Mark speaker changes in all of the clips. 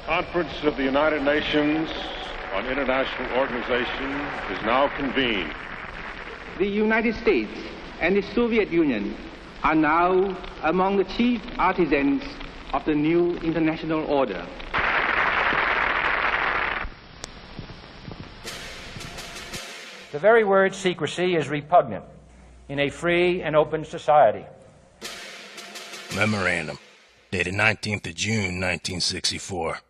Speaker 1: Conference of the United Nations on International Organization is now convened.
Speaker 2: The United States and the Soviet Union are now among the chief artisans of the new international order.
Speaker 3: The very word secrecy is repugnant in a free and open society.
Speaker 4: Memorandum, dated 19th of June, 1964.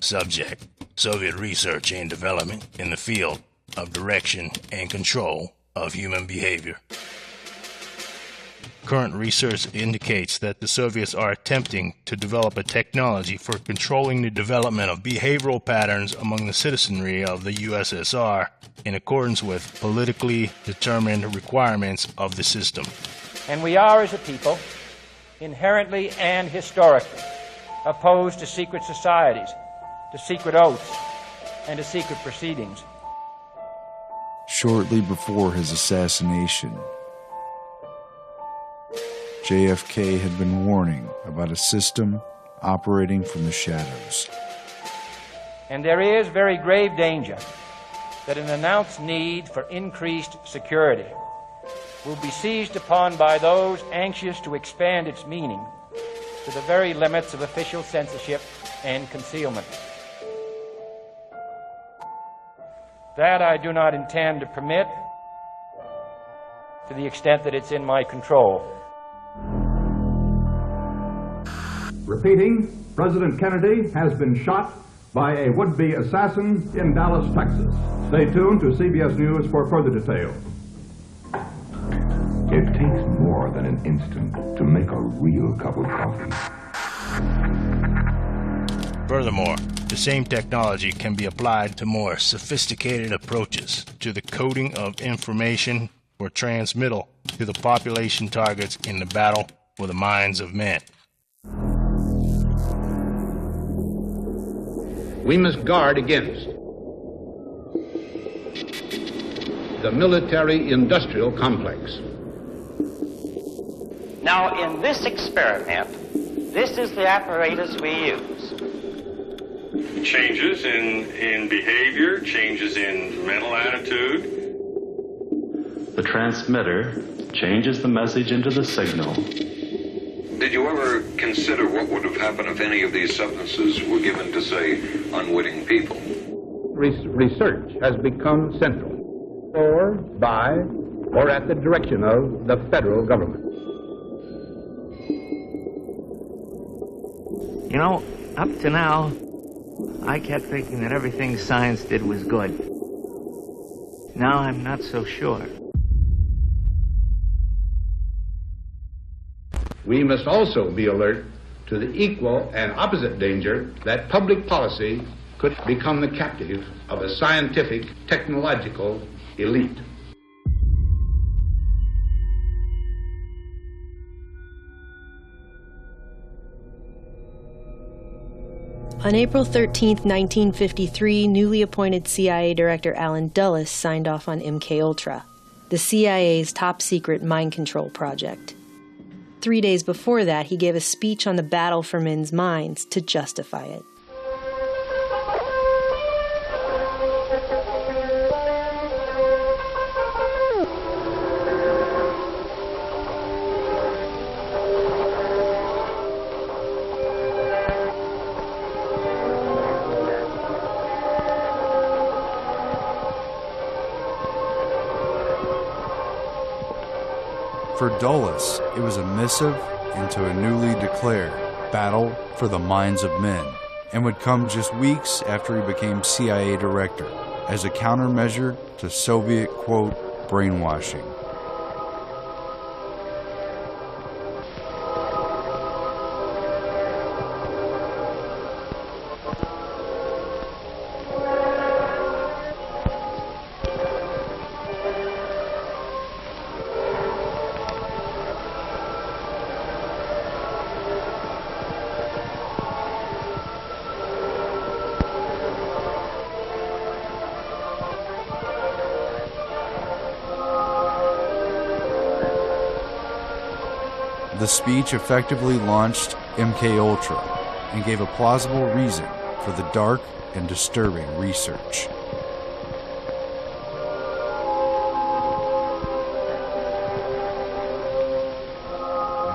Speaker 4: Subject, Soviet research and development in the field of direction and control of human behavior. Current research indicates that the Soviets are attempting to develop a technology for controlling the development of behavioral patterns among the citizenry of the USSR in accordance with politically determined requirements of the system.
Speaker 3: And we are, as a people, inherently and historically opposed to secret societies, to secret oaths, and to secret proceedings.
Speaker 5: Shortly before his assassination, JFK had been warning about a system operating from the shadows.
Speaker 3: And there is very grave danger that an announced need for increased security will be seized upon by those anxious to expand its meaning to the very limits of official censorship and concealment. That I do not intend to permit to the extent that it's in my control.
Speaker 6: Repeating, President Kennedy has been shot by a would-be assassin in Dallas, Texas. Stay tuned to CBS News for further details.
Speaker 7: It takes more than an instant to make a real cup of coffee.
Speaker 4: Furthermore, the same technology can be applied to more sophisticated approaches to the coding of information for transmittal to the population targets in the battle for the minds of men.
Speaker 8: We must guard against the military-industrial complex.
Speaker 9: Now, in this experiment, this is the apparatus we use.
Speaker 1: Changes in behavior, changes in mental attitude.
Speaker 10: The transmitter changes the message into the signal.
Speaker 11: Did you ever consider what would have happened if any of these substances were given to, say, unwitting people?
Speaker 8: Research has become central, or by, or at the direction of the federal government.
Speaker 12: You know, up to now, I kept thinking that everything science did was good. Now I'm not so sure.
Speaker 8: We must also be alert to the equal and opposite danger that public policy could become the captive of a scientific, technological elite.
Speaker 13: On April 13, 1953, newly appointed CIA Director Allen Dulles signed off on MKUltra, the CIA's top-secret mind control project. 3 days before that, he gave a speech on the battle for men's minds to justify it.
Speaker 5: For Dulles, it was a missive into a newly declared battle for the minds of men, and would come just weeks after he became CIA director, as a countermeasure to Soviet, quote, brainwashing. The speech effectively launched MKUltra and gave a plausible reason for the dark and disturbing research.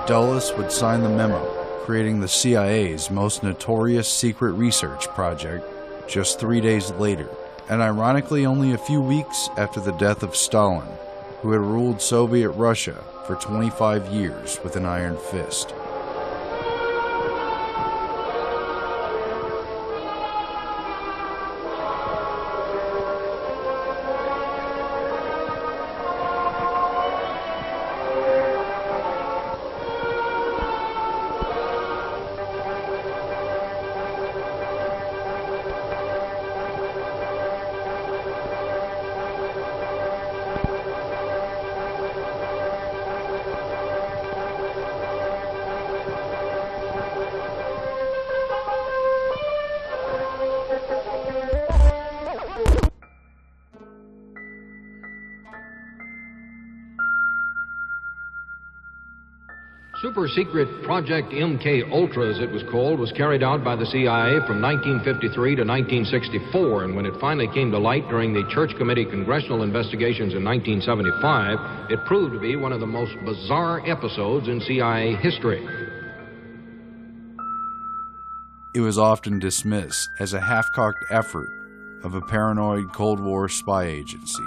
Speaker 5: Dulles would sign the memo, creating the CIA's most notorious secret research project just 3 days later, and ironically only a few weeks after the death of Stalin, who had ruled Soviet Russia for 25 years with an iron fist.
Speaker 14: Super-secret Project MK Ultra, as it was called, was carried out by the CIA from 1953 to 1964, and when it finally came to light during the Church Committee congressional investigations in 1975, it proved to be one of the most bizarre episodes in CIA history.
Speaker 5: It was often dismissed as a half-cocked effort of a paranoid Cold War spy agency.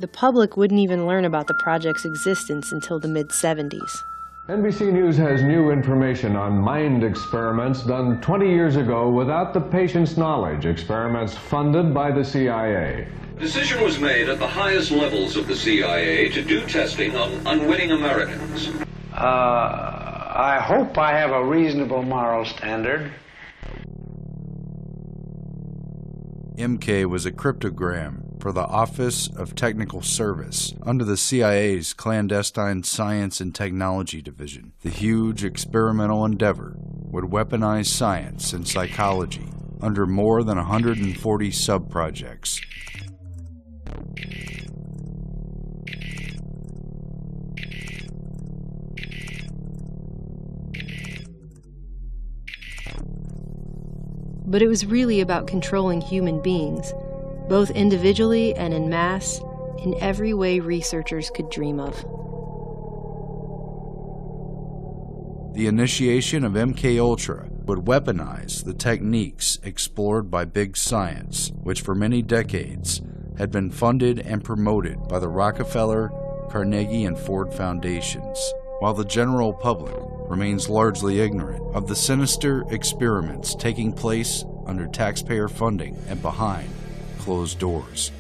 Speaker 13: The public wouldn't even learn about the project's existence until the mid-70s.
Speaker 15: NBC News has new information on mind experiments done 20 years ago without the patient's knowledge, experiments funded by the CIA.
Speaker 11: Decision was made at the highest levels of the CIA to do testing on unwitting Americans.
Speaker 16: I hope I have a reasonable moral standard.
Speaker 5: MK was a cryptogram for the Office of Technical Service under the CIA's clandestine Science and Technology Division. The huge experimental endeavor would weaponize science and psychology under more than 140 sub-projects.
Speaker 13: But it was really about controlling human beings, both individually and en masse, in every way researchers could dream of.
Speaker 5: The initiation of MK Ultra would weaponize the techniques explored by big science, which for many decades had been funded and promoted by the Rockefeller, Carnegie, and Ford foundations, while the general public remains largely ignorant of the sinister experiments taking place under taxpayer funding and behind closed doors.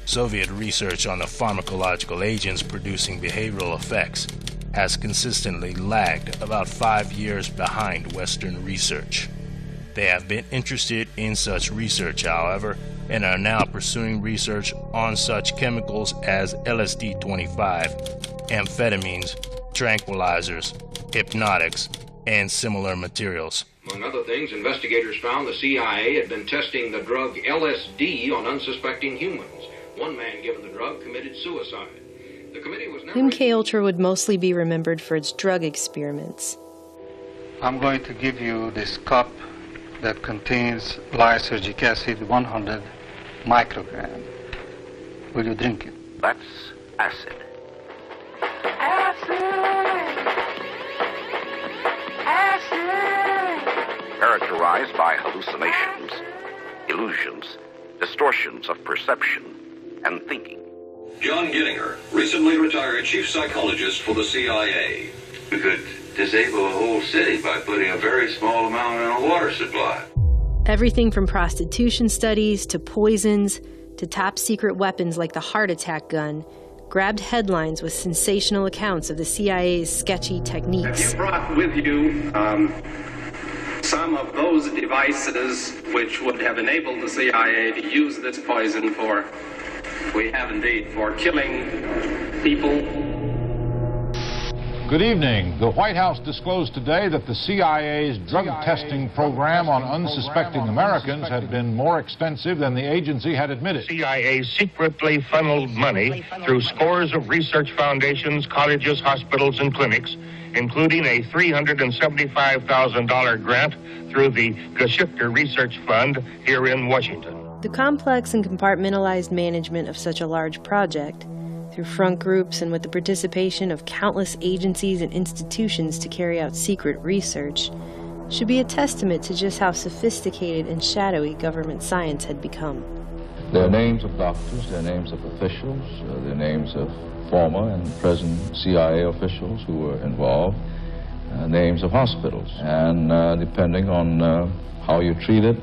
Speaker 4: Soviet research on the pharmacological agents producing behavioral effects has consistently lagged about 5 years behind Western research. They have been interested in such research, however, and are now pursuing research on such chemicals as LSD-25, amphetamines, tranquilizers, hypnotics, and similar materials.
Speaker 14: Among other things, investigators found the CIA had been testing the drug LSD on unsuspecting humans. One man given the drug committed suicide. The committee was never...
Speaker 13: MK Ultra would mostly be remembered for its drug experiments.
Speaker 17: I'm going to give you this cup that contains lysergic acid 100 microgram. Will you drink it?
Speaker 18: That's acid. Characterized by hallucinations, illusions, distortions of perception and thinking.
Speaker 11: John Gittinger, recently retired chief psychologist for the CIA.
Speaker 19: We could disable a whole city by putting a very small amount in a water supply.
Speaker 13: Everything from prostitution studies to poisons to top secret weapons like the heart attack gun grabbed headlines with sensational accounts of the CIA's sketchy techniques.
Speaker 20: You brought with you some of those devices which would have enabled the CIA to use this poison for, we have indeed, for killing people.
Speaker 21: Good evening. The White House disclosed today that the CIA's drug testing program on unsuspecting Americans had been more expensive than the agency had admitted.
Speaker 22: CIA secretly funneled money through scores of research foundations, colleges, hospitals, and clinics
Speaker 2: including a $375,000 grant through the Geschichte Research Fund here in Washington.
Speaker 13: The complex and compartmentalized management of such a large project, through front groups and with the participation of countless agencies and institutions to carry out secret research, should be a testament to just how sophisticated and shadowy government science had become.
Speaker 22: There are names of doctors, there are names of officials, there are names of former and present CIA officials who were involved, names of hospitals, and depending on how you treat it,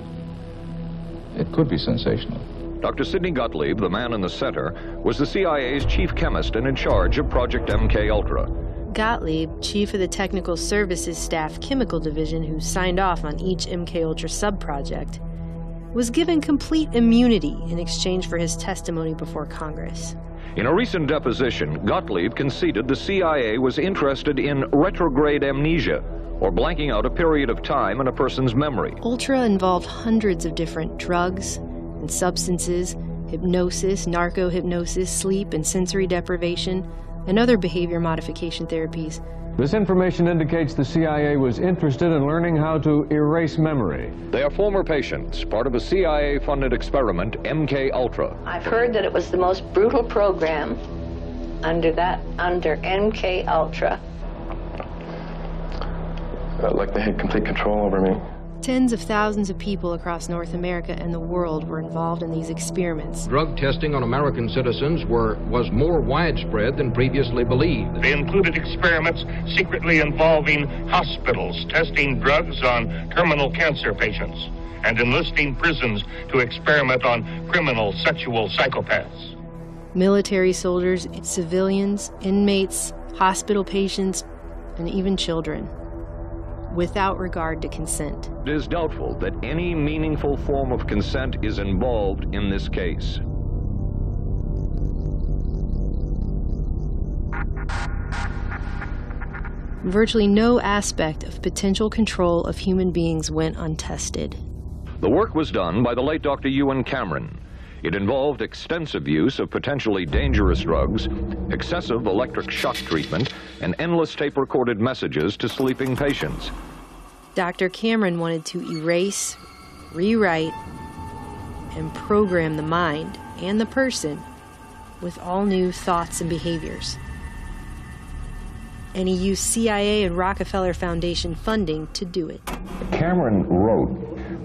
Speaker 22: it could be sensational.
Speaker 23: Dr. Sidney Gottlieb, the man in the center, was the CIA's chief chemist and in charge of Project MK-Ultra.
Speaker 13: Gottlieb, chief of the Technical Services Staff Chemical Division who signed off on each MK-Ultra sub-project, was given complete immunity in exchange for his testimony before Congress.
Speaker 23: In a recent deposition, Gottlieb conceded the CIA was interested in retrograde amnesia, or blanking out a period of time in a person's memory.
Speaker 13: Ultra involved hundreds of different drugs and substances, hypnosis, narco-hypnosis, sleep and sensory deprivation, and other behavior modification therapies.
Speaker 15: This information indicates the CIA was interested in learning how to erase memory.
Speaker 23: They are former patients, part of a CIA-funded experiment, MK-Ultra.
Speaker 24: I've heard that it was the most brutal program under MK-Ultra.
Speaker 25: Felt like they had complete control over me.
Speaker 13: Tens of thousands of people across North America and the world were involved in these experiments.
Speaker 14: Drug testing on American citizens was more widespread than previously believed.
Speaker 2: They included experiments secretly involving hospitals testing drugs on terminal cancer patients and enlisting prisons to experiment on criminal sexual psychopaths.
Speaker 13: Military soldiers, civilians, inmates, hospital patients, and even children, without regard to consent.
Speaker 23: It is doubtful that any meaningful form of consent is involved in this case.
Speaker 13: Virtually no aspect of potential control of human beings went untested.
Speaker 23: The work was done by the late Dr. Ewan Cameron. It involved extensive use of potentially dangerous drugs, excessive electric shock treatment, and endless tape-recorded messages to sleeping patients.
Speaker 13: Dr. Cameron wanted to erase, rewrite, and program the mind and the person with all new thoughts and behaviors. And he used CIA and Rockefeller Foundation funding to do it.
Speaker 23: Cameron wrote,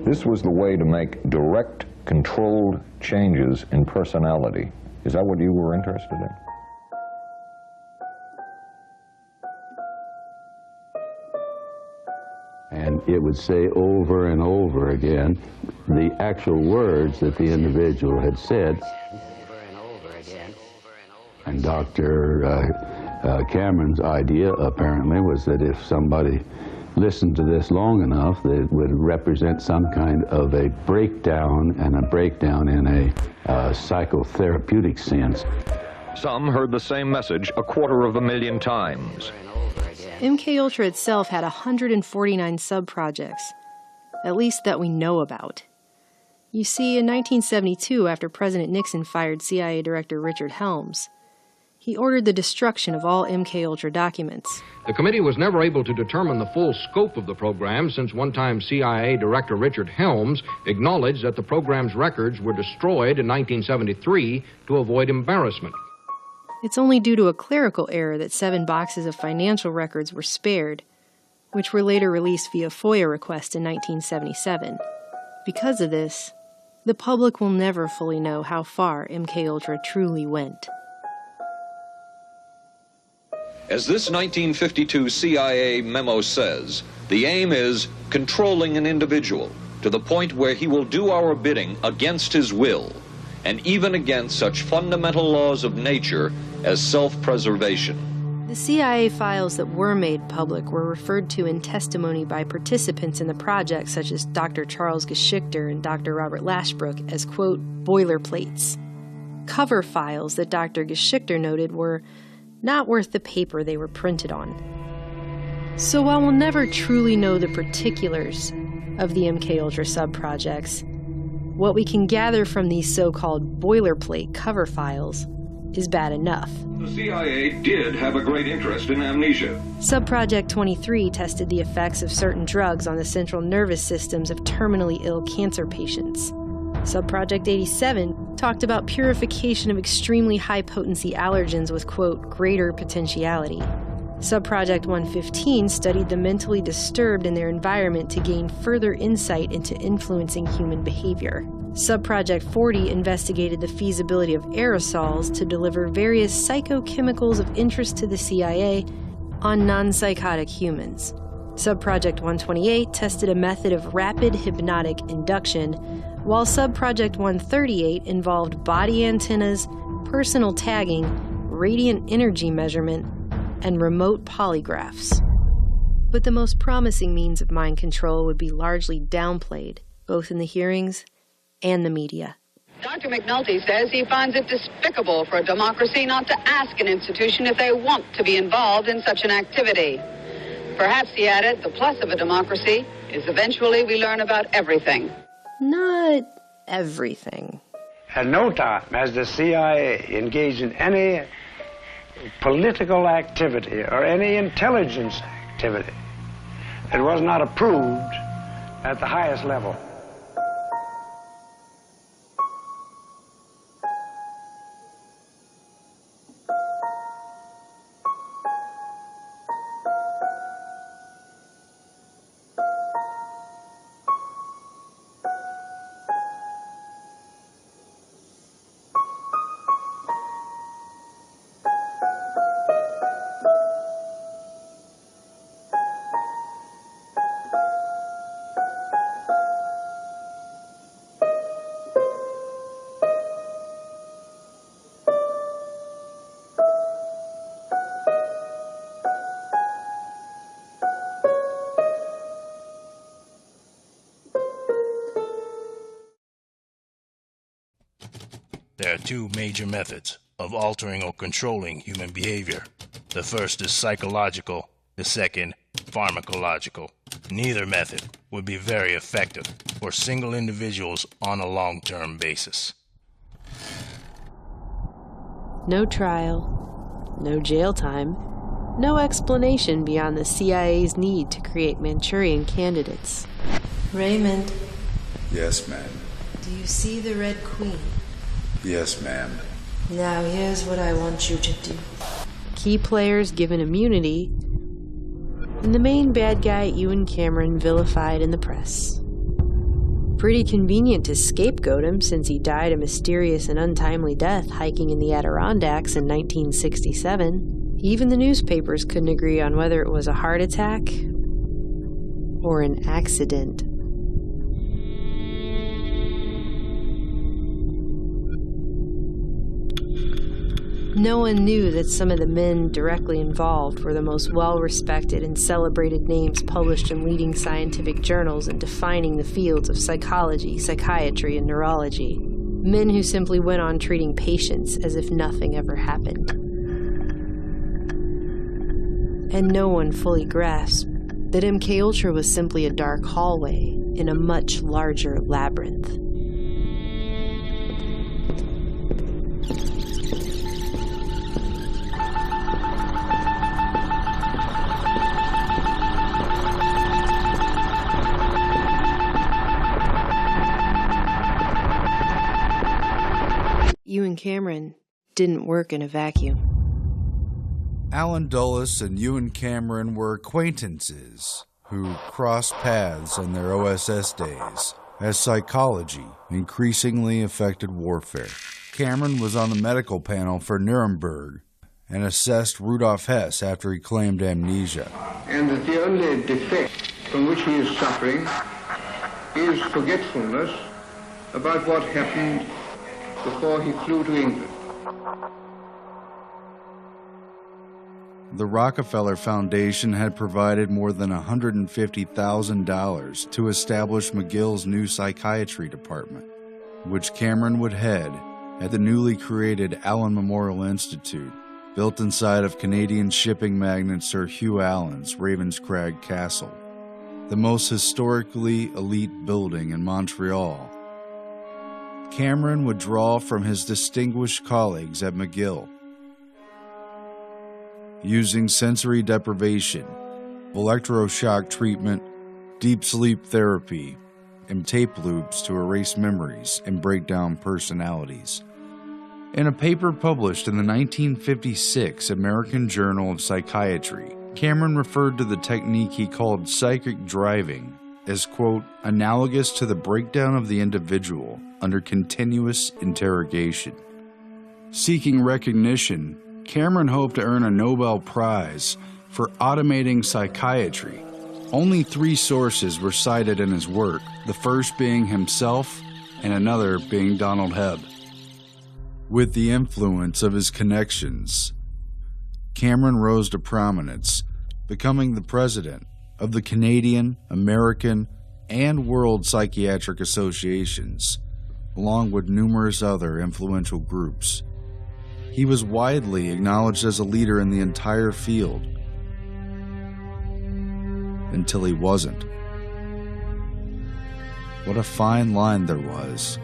Speaker 23: this was the way to make direct, controlled changes in personality. Is that what you were interested in?
Speaker 26: And it would say over and over again the actual words that the individual had said. And Dr. Cameron's idea, apparently, was that if somebody listened to this long enough, that it would represent some kind of a breakdown, and a breakdown in a psychotherapeutic sense.
Speaker 23: Some heard the same message 250,000 times.
Speaker 13: MK-Ultra itself had 149 sub-projects, at least that we know about. You see, in 1972, after President Nixon fired CIA Director Richard Helms, he ordered the destruction of all MK-Ultra documents.
Speaker 14: The committee was never able to determine the full scope of the program, since one-time CIA Director Richard Helms acknowledged that the program's records were destroyed in 1973 to avoid embarrassment.
Speaker 13: It's only due to a clerical error that 7 boxes of financial records were spared, which were later released via FOIA request in 1977. Because of this, the public will never fully know how far MK-Ultra truly went.
Speaker 23: As this 1952 CIA memo says, the aim is controlling an individual to the point where he will do our bidding against his will, and even against such fundamental laws of nature as self-preservation.
Speaker 13: The CIA files that were made public were referred to in testimony by participants in the project, such as Dr. Charles Geschichte and Dr. Robert Lashbrook, as, quote, boilerplates. Cover files that Dr. Geschichte noted were not worth the paper they were printed on. So while we'll never truly know the particulars of the MK-Ultra sub-projects, what we can gather from these so-called boilerplate cover files is bad enough.
Speaker 23: The CIA did have a great interest in amnesia.
Speaker 13: Subproject 23 tested the effects of certain drugs on the central nervous systems of terminally ill cancer patients. Subproject 87 talked about purification of extremely high-potency allergens with, quote, greater potentiality. Subproject 115 studied the mentally disturbed in their environment to gain further insight into influencing human behavior. Subproject 40 investigated the feasibility of aerosols to deliver various psychochemicals of interest to the CIA on non-psychotic humans. Subproject 128 tested a method of rapid hypnotic induction, while Subproject 138 involved body antennas, personal tagging, radiant energy measurement, and remote polygraphs. But the most promising means of mind control would be largely downplayed, both in the hearings and the media.
Speaker 1: Dr. McNulty says he finds it despicable for a democracy not to ask an institution if they want to be involved in such an activity. Perhaps, he added, the plus of a democracy is eventually we learn about everything.
Speaker 13: Not everything.
Speaker 16: At no time has the CIA engaged in any political activity or any intelligence activity that was not approved at the highest level.
Speaker 4: There are two major methods of altering or controlling human behavior. The first is psychological, the second, pharmacological. Neither method would be very effective for single individuals on a long-term basis.
Speaker 13: No trial, no jail time, no explanation beyond the CIA's need to create Manchurian candidates. Raymond.
Speaker 5: Yes, ma'am.
Speaker 13: Do you see the Red Queen?
Speaker 5: Yes, ma'am.
Speaker 13: Now here's what I want you to do. Key players given immunity, and the main bad guy, Ewan Cameron, vilified in the press. Pretty convenient to scapegoat him since he died a mysterious and untimely death hiking in the Adirondacks in 1967. Even the newspapers couldn't agree on whether it was a heart attack or an accident. No one knew that some of the men directly involved were the most well-respected and celebrated names published in leading scientific journals and defining the fields of psychology, psychiatry, and neurology. Men who simply went on treating patients as if nothing ever happened. And no one fully grasped that MKUltra was simply a dark hallway in a much larger labyrinth. Ewan Cameron didn't work in a vacuum.
Speaker 5: Allen Dulles and Ewan Cameron were acquaintances who crossed paths in their OSS days as psychology increasingly affected warfare. Cameron was on the medical panel for Nuremberg and assessed Rudolf Hess after he claimed amnesia.
Speaker 3: And that the only defect from which he is suffering is forgetfulness about what happened before he flew to England.
Speaker 5: The Rockefeller Foundation had provided more than $150,000 to establish McGill's new psychiatry department, which Cameron would head at the newly created Allen Memorial Institute, built inside of Canadian shipping magnate Sir Hugh Allen's Ravenscrag Castle, the most historically elite building in Montreal. Cameron would draw from his distinguished colleagues at McGill. Using sensory deprivation, electroshock treatment, deep sleep therapy, and tape loops to erase memories and break down personalities. In a paper published in the 1956 American Journal of Psychiatry, Cameron referred to the technique he called psychic driving as, quote, analogous to the breakdown of the individual under continuous interrogation. Seeking recognition, Cameron hoped to earn a Nobel Prize for automating psychiatry. Only 3 sources were cited in his work, the first being himself and another being Donald Hebb. With the influence of his connections, Cameron rose to prominence, becoming the president of the Canadian, American, and World Psychiatric Associations, along with numerous other influential groups. He was widely acknowledged as a leader in the entire field, until he wasn't. What a fine line there was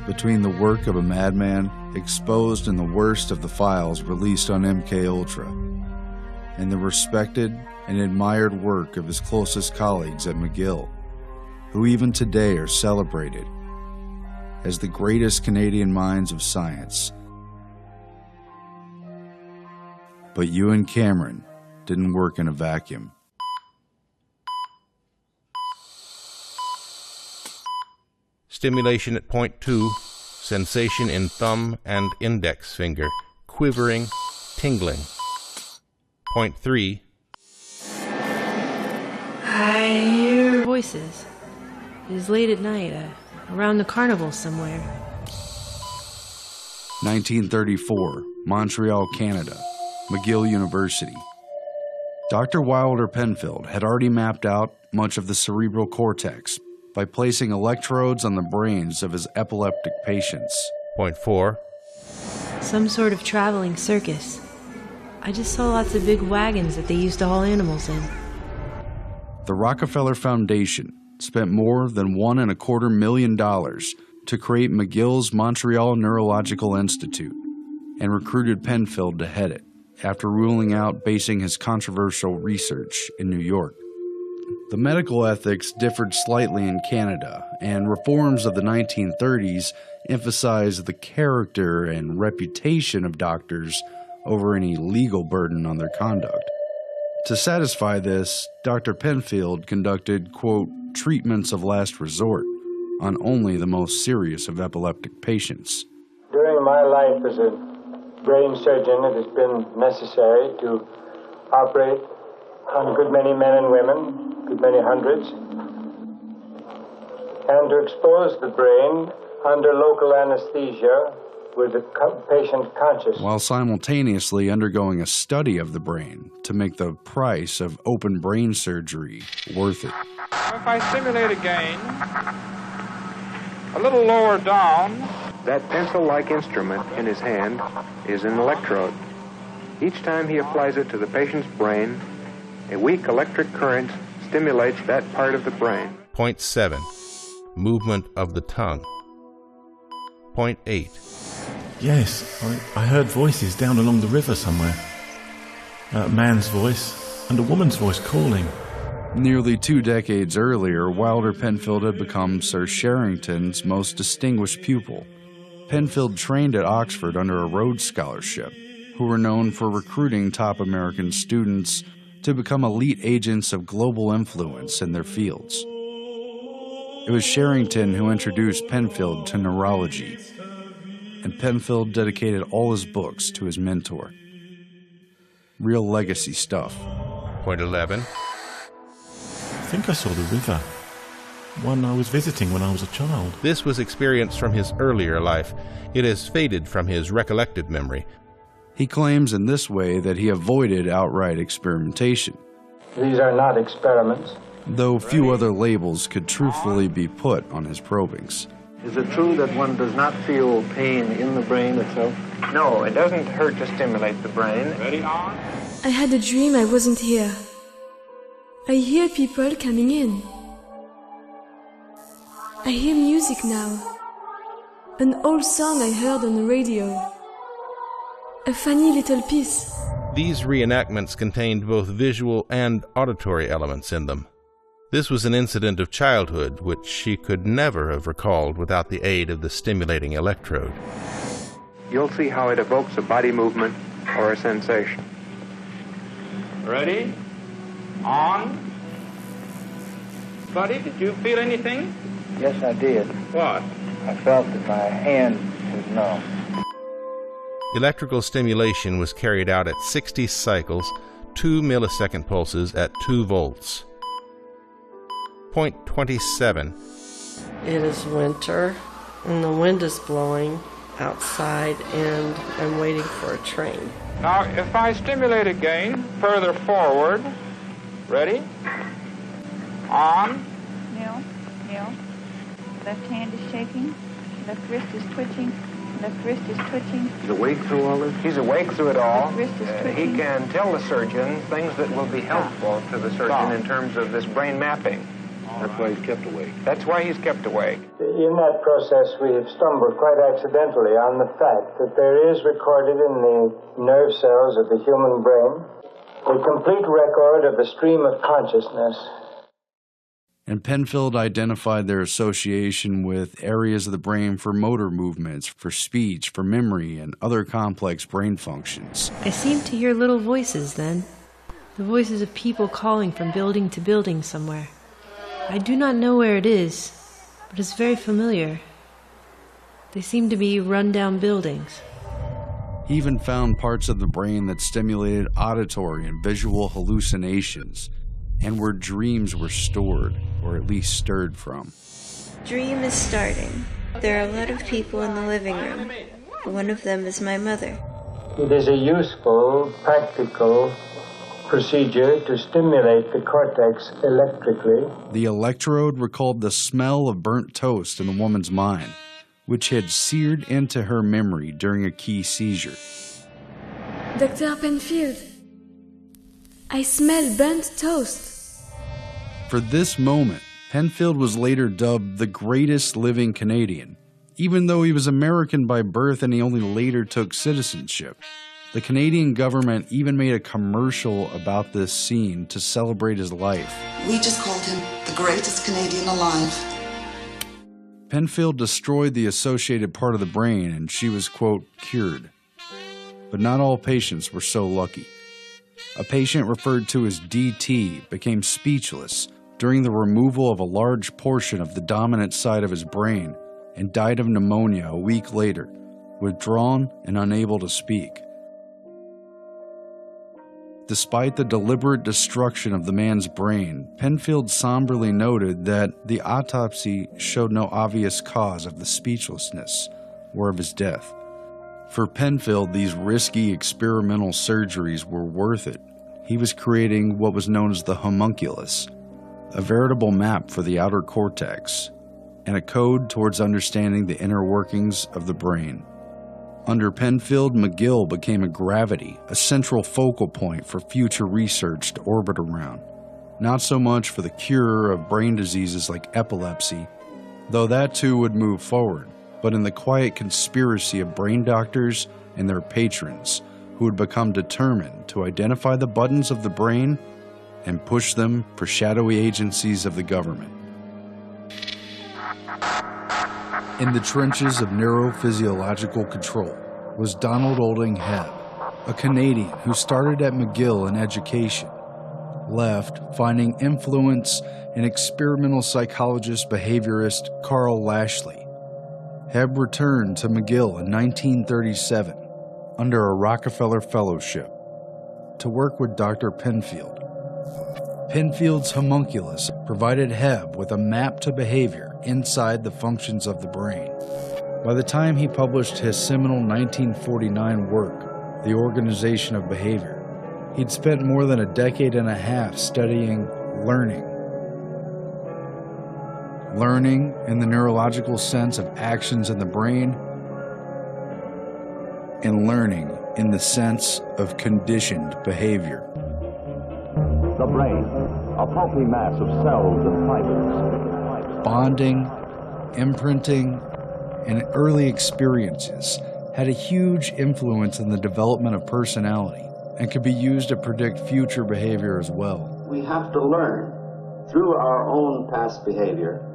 Speaker 5: between the work of a madman exposed in the worst of the files released on MKUltra and the respected and admired work of his closest colleagues at McGill, who even today are celebrated as the greatest Canadian minds of science. But you and Cameron didn't work in a vacuum.
Speaker 6: Stimulation at point 2, sensation in thumb and index finger, quivering, tingling. Point 3.
Speaker 13: I hear voices. It is late at night, around the carnival somewhere.
Speaker 5: 1934, Montreal, Canada, McGill University. Dr. Wilder Penfield had already mapped out much of the cerebral cortex by placing electrodes on the brains of his epileptic patients.
Speaker 6: Point 4.
Speaker 13: Some sort of traveling circus. I just saw lots of big wagons that they used to haul animals in.
Speaker 5: The Rockefeller Foundation spent more than $1.25 million to create McGill's Montreal Neurological Institute and recruited Penfield to head it, after ruling out basing his controversial research in New York. The medical ethics differed slightly in Canada, and reforms of the 1930s emphasized the character and reputation of doctors over any legal burden on their conduct. To satisfy this, Dr. Penfield conducted, quote, treatments of last resort on only the most serious of epileptic patients.
Speaker 7: During my life as a brain surgeon, it has been necessary to operate on a good many men and women, a good many hundreds, and to expose the brain under local anesthesia with the patient conscious,
Speaker 5: while simultaneously undergoing a study of the brain to make the price of open brain surgery worth it.
Speaker 8: If I stimulate again, a little lower down,
Speaker 9: that pencil-like instrument in his hand is an electrode. Each time he applies it to the patient's brain, a weak electric current stimulates that part of the brain.
Speaker 6: Point 7. Movement of the tongue. Point 8.
Speaker 10: Yes, I heard voices down along the river somewhere. A man's voice and a woman's voice calling.
Speaker 5: Nearly 2 decades earlier, Wilder Penfield had become Sir Sherrington's most distinguished pupil. Penfield trained at Oxford under a Rhodes Scholarship, who were known for recruiting top American students to become elite agents of global influence in their fields. It was Sherrington who introduced Penfield to neurology, and Penfield dedicated all his books to his mentor. Real legacy stuff.
Speaker 6: Point 11.
Speaker 10: I think I saw the river. One I was visiting when I was a child.
Speaker 6: This was experience from his earlier life. It has faded from his recollected memory.
Speaker 5: He claims in this way that he avoided outright experimentation.
Speaker 7: These are not experiments.
Speaker 5: Though few other labels could truthfully be put on his probings.
Speaker 7: Is it true that one does not feel pain in the brain itself?
Speaker 9: No, it doesn't hurt to stimulate the brain.
Speaker 8: Ready on.
Speaker 12: I had a dream I wasn't here. I hear people coming in. I hear music now. An old song I heard on the radio. A funny little piece.
Speaker 6: These reenactments contained both visual and auditory elements in them. This was an incident of childhood which she could never have recalled without the aid of the stimulating electrode.
Speaker 9: You'll see how it evokes a body movement or a sensation.
Speaker 8: Ready? On. Buddy, did you feel anything?
Speaker 7: Yes, I did.
Speaker 8: What?
Speaker 7: I felt that my hand was numb.
Speaker 6: Electrical stimulation was carried out at 60 cycles, 2 millisecond pulses at 2 volts. Point 27.
Speaker 11: It is winter, and the wind is blowing outside, and I'm waiting for a train.
Speaker 8: Now, if I stimulate again, further forward. Ready? On.
Speaker 17: Kneel. Left hand is shaking. Left wrist is twitching. Left wrist is twitching.
Speaker 9: He's awake through all this? He's awake through it all.
Speaker 17: Left wrist is twitching.
Speaker 9: He can tell the surgeon things that will be helpful to the surgeon in terms of this brain mapping.
Speaker 25: That's why he's kept awake.
Speaker 9: That's why he's kept awake.
Speaker 7: In that process, we have stumbled quite accidentally on the fact that there is recorded in the nerve cells of the human brain a complete record of the stream of consciousness.
Speaker 5: And Penfield identified their association with areas of the brain for motor movements, for speech, for memory, and other complex brain functions.
Speaker 13: I seemed to hear little voices then, the voices of people calling from building to building somewhere. I do not know where it is, but it's very familiar. They seem to be run-down buildings.
Speaker 5: He even found parts of the brain that stimulated auditory and visual hallucinations, and where dreams were stored, or at least stirred from.
Speaker 18: Dream is starting. There are a lot of people in the living room. One of them is my mother.
Speaker 7: It is a useful, practical procedure to stimulate the cortex electrically.
Speaker 5: The electrode recalled the smell of burnt toast in the woman's mind, which had seared into her memory during a key seizure.
Speaker 12: Dr. Penfield, I smell burnt toast.
Speaker 5: For this moment, Penfield was later dubbed the greatest living Canadian, even though he was American by birth and he only later took citizenship. The Canadian government even made a commercial about this scene to celebrate his life.
Speaker 19: We just called him the greatest Canadian alive.
Speaker 5: Penfield destroyed the associated part of the brain and she was, quote, cured. But not all patients were so lucky. A patient referred to as DT became speechless during the removal of a large portion of the dominant side of his brain and died of pneumonia a week later, withdrawn and unable to speak. Despite the deliberate destruction of the man's brain, Penfield somberly noted that the autopsy showed no obvious cause of the speechlessness or of his death. For Penfield, these risky experimental surgeries were worth it. He was creating what was known as the homunculus, a veritable map for the outer cortex, and a code towards understanding the inner workings of the brain. Under Penfield, McGill became a gravity, a central focal point for future research to orbit around. Not so much for the cure of brain diseases like epilepsy, though that too would move forward, but in the quiet conspiracy of brain doctors and their patrons who would become determined to identify the buttons of the brain and push them for shadowy agencies of the government. In the trenches of neurophysiological control was Donald Olding Hebb, a Canadian who started at McGill in education, left finding influence in experimental psychologist behaviorist Carl Lashley. Hebb returned to McGill in 1937 under a Rockefeller Fellowship to work with Dr. Penfield. Penfield's homunculus provided Hebb with a map to behavior inside the functions of the brain. By the time he published his seminal 1949 work, The Organization of Behavior, he'd spent more than a decade and a half studying learning. Learning in the neurological sense of actions in the brain, and learning in the sense of conditioned behavior.
Speaker 20: The brain, a pulpy mass of cells and fibers.
Speaker 5: Bonding, imprinting, and early experiences had a huge influence in the development of personality and could be used to predict future behavior as well.
Speaker 2: We have to learn through our own past behavior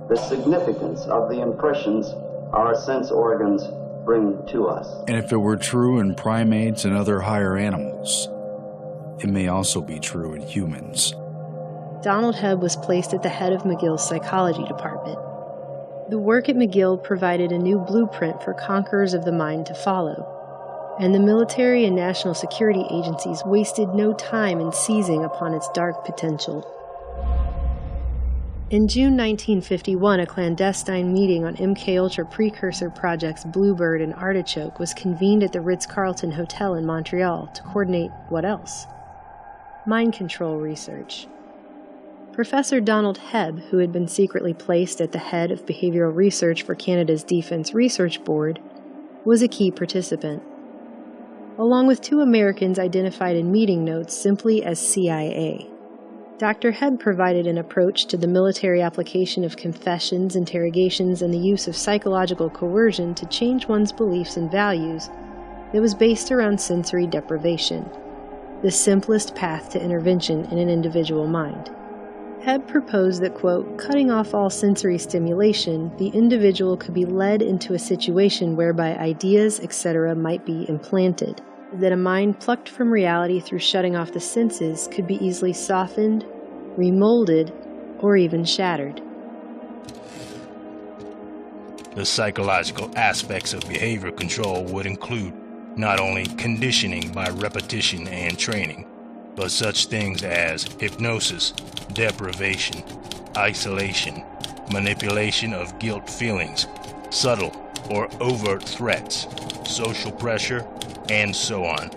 Speaker 2: the significance of the impressions our sense organs bring to us.
Speaker 5: And if it were true in primates and other higher animals, it may also be true in humans.
Speaker 13: Donald Hebb was placed at the head of McGill's psychology department. The work at McGill provided a new blueprint for conquerors of the mind to follow, and the military and national security agencies wasted no time in seizing upon its dark potential. In June 1951, a clandestine meeting on MKUltra precursor projects Bluebird and Artichoke was convened at the Ritz-Carlton Hotel in Montreal to coordinate what else? Mind control research. Professor Donald Hebb, who had been secretly placed at the head of behavioral research for Canada's Defense Research Board, was a key participant, along with 2 Americans identified in meeting notes simply as CIA. Dr. Hebb provided an approach to the military application of confessions, interrogations, and the use of psychological coercion to change one's beliefs and values that was based around sensory deprivation, the simplest path to intervention in an individual mind. Hebb proposed that, quote, cutting off all sensory stimulation, the individual could be led into a situation whereby ideas, etc. might be implanted, that a mind plucked from reality through shutting off the senses could be easily softened, remolded, or even shattered.
Speaker 4: The psychological aspects of behavior control would include not only conditioning by repetition and training, but such things as hypnosis, deprivation, isolation, manipulation of guilt feelings, subtle or overt threats, social pressure, and so on.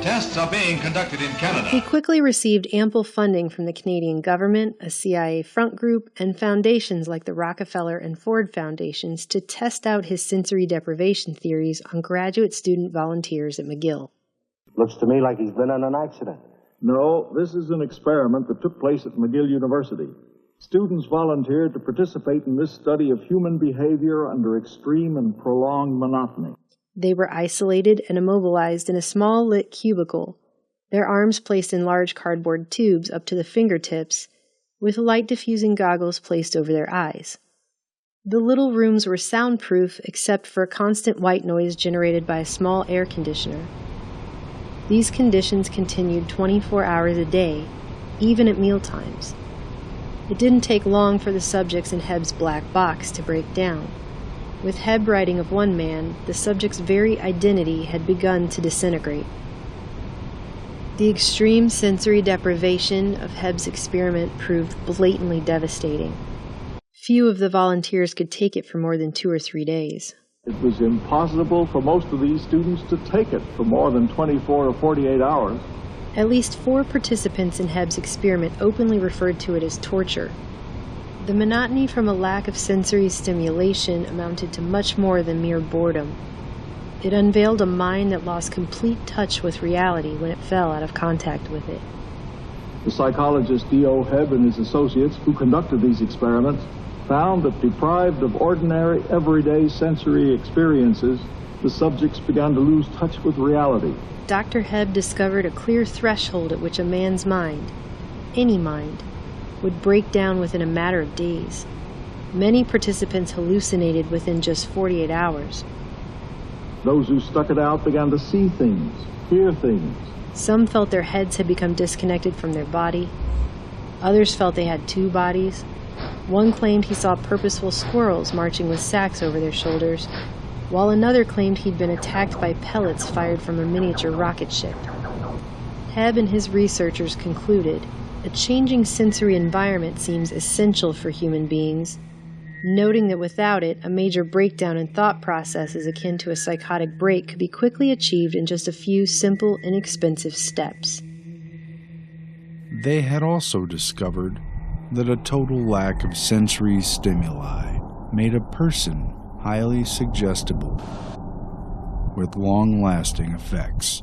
Speaker 15: Tests are being conducted in Canada.
Speaker 13: He quickly received ample funding from the Canadian government, a CIA front group, and foundations like the Rockefeller and Ford Foundations to test out his sensory deprivation theories on graduate student volunteers at McGill.
Speaker 2: Looks to me like he's been in an accident.
Speaker 21: No, this is an experiment that took place at McGill University. Students volunteered to participate in this study of human behavior under extreme and prolonged monotony.
Speaker 13: They were isolated and immobilized in a small lit cubicle, their arms placed in large cardboard tubes up to the fingertips, with light diffusing goggles placed over their eyes. The little rooms were soundproof except for a constant white noise generated by a small air conditioner. These conditions continued 24 hours a day, even at mealtimes. It didn't take long for the subjects in Hebb's black box to break down. With Hebb writing of one man, the subject's very identity had begun to disintegrate. The extreme sensory deprivation of Hebb's experiment proved blatantly devastating. Few of the volunteers could take it for more than 2 or 3 days.
Speaker 21: It was impossible for most of these students to take it for more than 24 or 48 hours.
Speaker 13: At least 4 participants in Hebb's experiment openly referred to it as torture. The monotony from a lack of sensory stimulation amounted to much more than mere boredom. It unveiled a mind that lost complete touch with reality when it fell out of contact with it.
Speaker 21: The psychologist D.O. Hebb and his associates who conducted these experiments found that deprived of ordinary, everyday sensory experiences, the subjects began to lose touch with reality.
Speaker 13: Dr. Hebb discovered a clear threshold at which a man's mind, any mind, would break down within a matter of days. Many participants hallucinated within just 48 hours.
Speaker 21: Those who stuck it out began to see things, hear things.
Speaker 13: Some felt their heads had become disconnected from their body. Others felt they had 2 bodies. One claimed he saw purposeful squirrels marching with sacks over their shoulders, while another claimed he'd been attacked by pellets fired from a miniature rocket ship. Hebb and his researchers concluded a changing sensory environment seems essential for human beings, noting that without it, a major breakdown in thought processes akin to a psychotic break could be quickly achieved in just a few simple, inexpensive steps.
Speaker 5: They had also discovered that a total lack of sensory stimuli made a person highly suggestible, with long-lasting effects.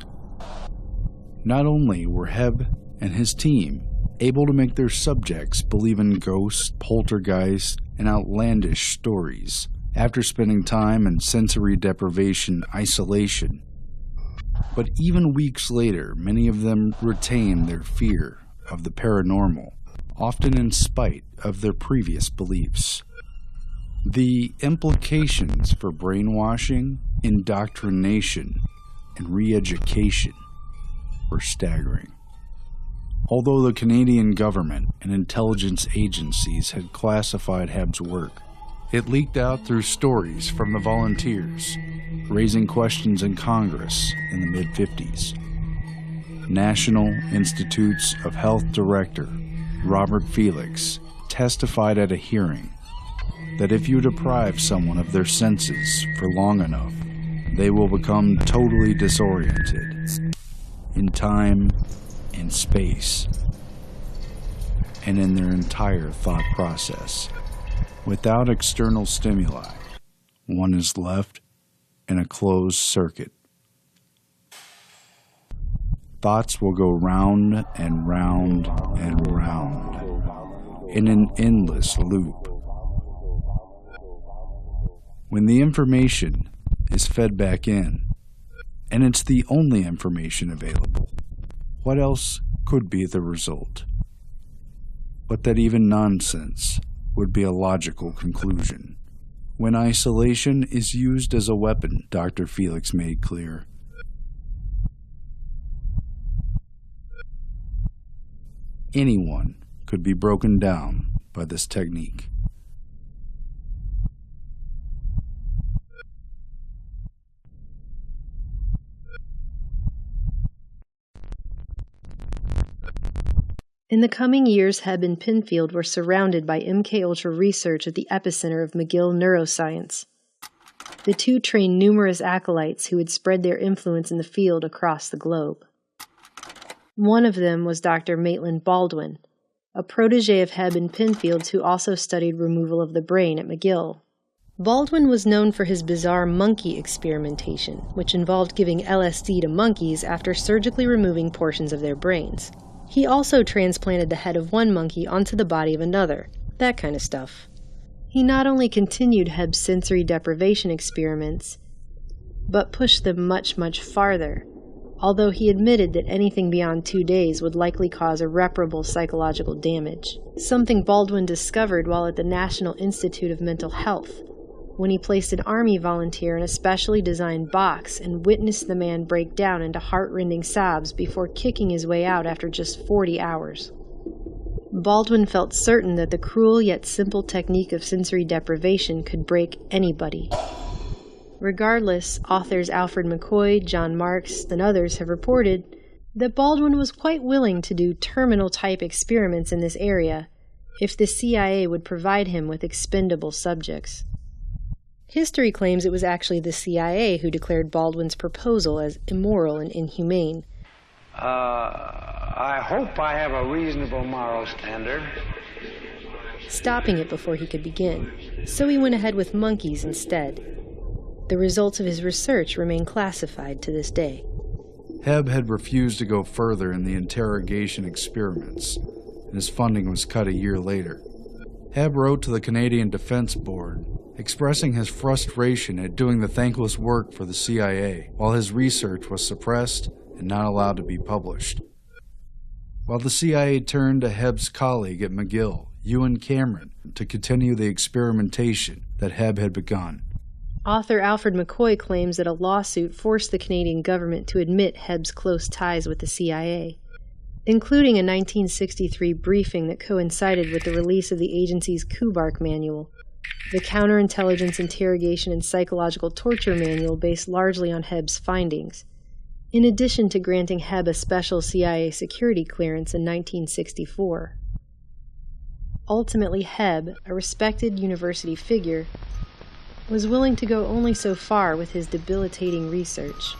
Speaker 5: Not only were Hebb and his team able to make their subjects believe in ghosts, poltergeists, and outlandish stories after spending time in sensory deprivation isolation. But even weeks later, many of them retain their fear of the paranormal, often in spite of their previous beliefs. The implications for brainwashing, indoctrination, and re-education were staggering. Although the Canadian government and intelligence agencies had classified Hebb's work, it leaked out through stories from the volunteers, raising questions in Congress in the mid-50s. National Institutes of Health Director Robert Felix testified at a hearing that if you deprive someone of their senses for long enough, they will become totally disoriented in time, in space, and in their entire thought process. Without external stimuli, one is left in a closed circuit. Thoughts will go round and round and round in an endless loop. When the information is fed back in, and it's the only information available, what else could be the result? But that even nonsense would be a logical conclusion. When isolation is used as a weapon, Dr. Felix made clear, anyone could be broken down by this technique.
Speaker 13: In the coming years, Hebb and Penfield were surrounded by MKUltra research at the epicenter of McGill neuroscience. The two trained numerous acolytes who would spread their influence in the field across the globe. One of them was Dr. Maitland Baldwin, a protege of Hebb and Penfield's who also studied removal of the brain at McGill. Baldwin was known for his bizarre monkey experimentation, which involved giving LSD to monkeys after surgically removing portions of their brains. He also transplanted the head of one monkey onto the body of another, that kind of stuff. He not only continued Hebb's sensory deprivation experiments, but pushed them much, much farther, although he admitted that anything beyond 2 days would likely cause irreparable psychological damage, something Baldwin discovered while at the National Institute of Mental Health, when he placed an Army volunteer in a specially designed box and witnessed the man break down into heart-rending sobs before kicking his way out after just 40 hours. Baldwin felt certain that the cruel yet simple technique of sensory deprivation could break anybody. Regardless, authors Alfred McCoy, John Marks, and others have reported that Baldwin was quite willing to do terminal-type experiments in this area if the CIA would provide him with expendable subjects. History claims it was actually the CIA who declared Baldwin's proposal as immoral and inhumane.
Speaker 16: I hope I have a reasonable moral standard.
Speaker 13: Stopping it before he could begin, so he went ahead with monkeys instead. The results of his research remain classified to this day.
Speaker 5: Hebb had refused to go further in the interrogation experiments, and his funding was cut a year later. Hebb wrote to the Canadian Defense Board, expressing his frustration at doing the thankless work for the CIA, while his research was suppressed and not allowed to be published. While the CIA turned to Hebb's colleague at McGill, Ewan Cameron, to continue the experimentation that Hebb had begun.
Speaker 13: Author Alfred McCoy claims that a lawsuit forced the Canadian government to admit Hebb's close ties with the CIA, including a 1963 briefing that coincided with the release of the agency's Kubark Manual, the counterintelligence interrogation and psychological torture manual based largely on Hebb's findings, in addition to granting Hebb a special CIA security clearance in 1964. Ultimately, Hebb, a respected university figure, was willing to go only so far with his debilitating research.